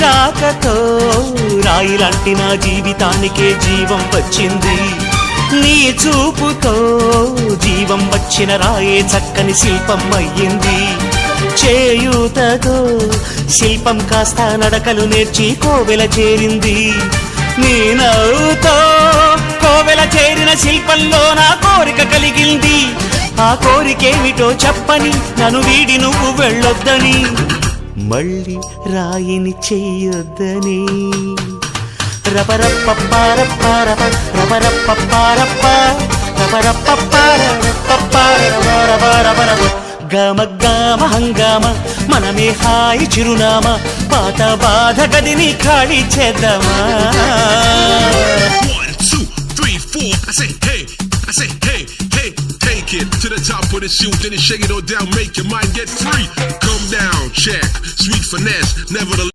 రాకతో రాయిలాంటి నా జీవితానికే జీవం వచ్చింది. నీ చూపుతో జీవం వచ్చిన రాయే చక్కని శిల్పం అయ్యింది. చేయూతతో శిల్పం కాస్త నడకలు నేర్చి కోవెల చేరింది. నీ నవ్వుతో కోవెల చేరిన శిల్పంలో నా కోరిక కలిగింది. ఆ కోరికేమిటో చెప్పని నన్ను వీడి నువ్వు వెళ్ళొద్దని, మళ్ళీ రాయిని చెయ్యొద్దని. రపరప్పపారప్పారప రపరప్పపారప్ప రపరప్పపారపపారపరపరపరపరపర గమ గమ హంగామ మనమే హాయి చిరునామా. పాత బాధ గదిని ఖాళీ చేద్దామా. 1 2 3 4 I say hey, I say hey, hey, take it to the top of the shoe, then you shake it all down, make your mind get free. Come down, check, sweet finesse, nevertheless.